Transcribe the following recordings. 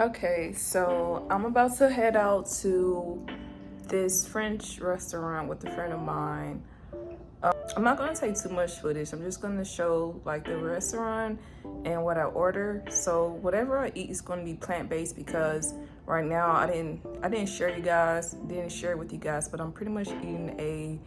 Okay, so I'm about to head out to this French restaurant with a friend of mine. I'm not gonna take too much footage. I'm just gonna show like the restaurant and what I order. So whatever I eat is gonna be plant-based because right now I didn't share it with you guys, but I'm pretty much eating a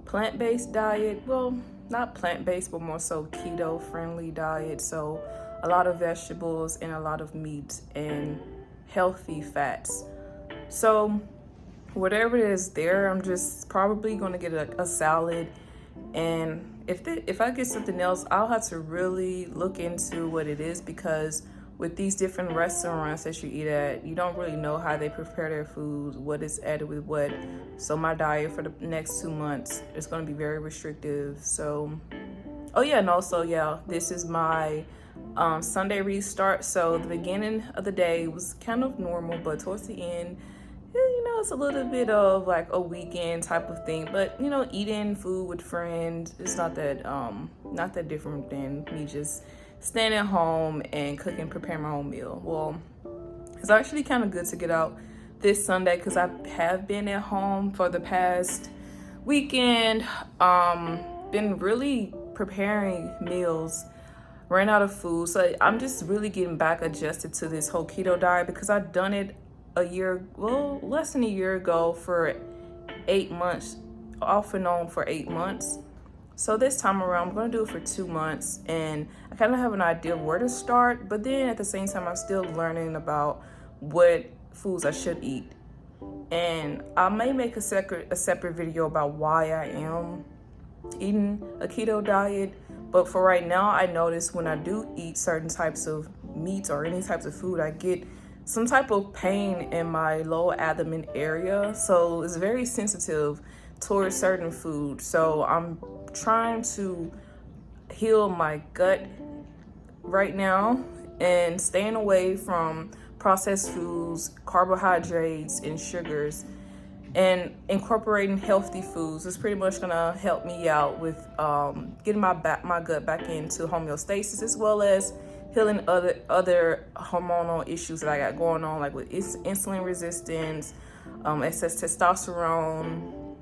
plant-based diet. Well, not plant-based, but more so keto friendly diet. So a lot of vegetables and a lot of meat and healthy fats. So whatever it is there, I'm just probably going to get a salad. And if I get something else, I'll have to really look into what it is because with these different restaurants that you eat at, you don't really know how they prepare their food, what is added with what. So my diet for the next 2 months is going to be very restrictive. So, oh yeah, and also yeah, this is my Sunday restart. So the beginning of the day was kind of normal, but towards the end, it's a little bit of like a weekend type of thing. But eating food with friends, it's not that different than me just staying at home and cooking, preparing my own meal. Well, it's actually kind of good to get out this Sunday because I have been at home for the past weekend. Been really preparing meals, ran out of food. So I'm just really getting back adjusted to this whole keto diet because I've done it less than a year ago for 8 months, off and on for 8 months. So this time around, I'm going to do it for 2 months, and I kind of have an idea of where to start, but then at the same time, I'm still learning about what foods I should eat. And I may make a separate video about why I am eating a keto diet. But for right now, I notice when I do eat certain types of meats or any types of food, I get some type of pain in my lower abdomen area. So it's very sensitive towards certain food. So I'm trying to heal my gut right now and staying away from processed foods, carbohydrates, and sugars, and incorporating healthy foods is pretty much gonna help me out with getting my gut back into homeostasis, as well as healing other hormonal issues that I got going on, like with insulin resistance, excess testosterone,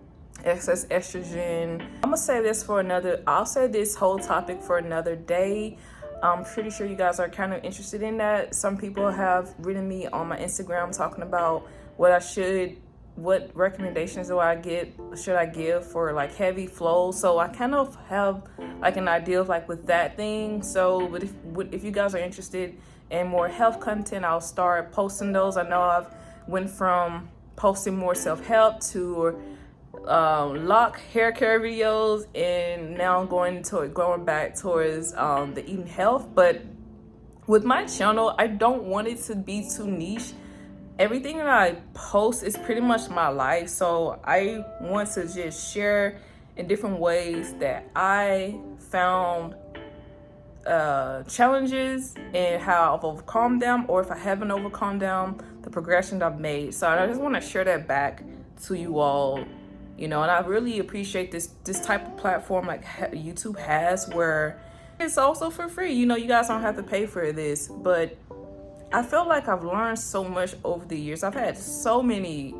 excess estrogen. I'll say this whole topic for another day. I'm pretty sure you guys are kind of interested in that. Some people have written me on my Instagram talking about what recommendations should I give for like heavy flow. So I kind of have like an idea of like with that thing. So but if you guys are interested in more health content, I'll start posting those. I know I've went from posting more self-help to lock hair care videos, and now I'm going back towards the eating health. But with my channel, I don't want it to be too niche. Everything that I post is pretty much my life, so I want to just share in different ways that I found challenges and how I've overcome them, or if I haven't overcome them, the progression I've made. So I just want to share that back to you all, and I really appreciate this type of platform like YouTube has, where it's also for free. You guys don't have to pay for this, but I feel like I've learned so much over the years. I've had so many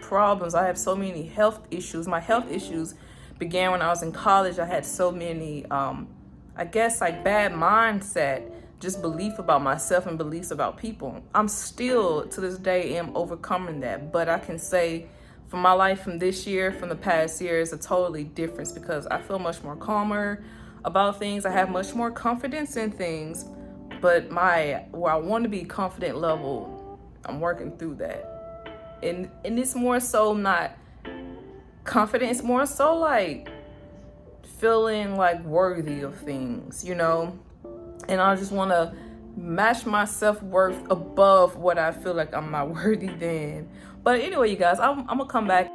problems. I have so many health issues. My health issues began when I was in college. I had so many, I guess, like bad mindset, just belief about myself and beliefs about people. I'm still, to this day, am overcoming that. But I can say for my life from this year, from the past year, is a totally difference because I feel much more calmer about things. I have much more confidence in things. But where I want to be confident level, I'm working through that. And it's more so not confidence, more so like feeling like worthy of things, And I just want to match my self-worth above what I feel like I'm not worthy then. But anyway, you guys, I'm going to come back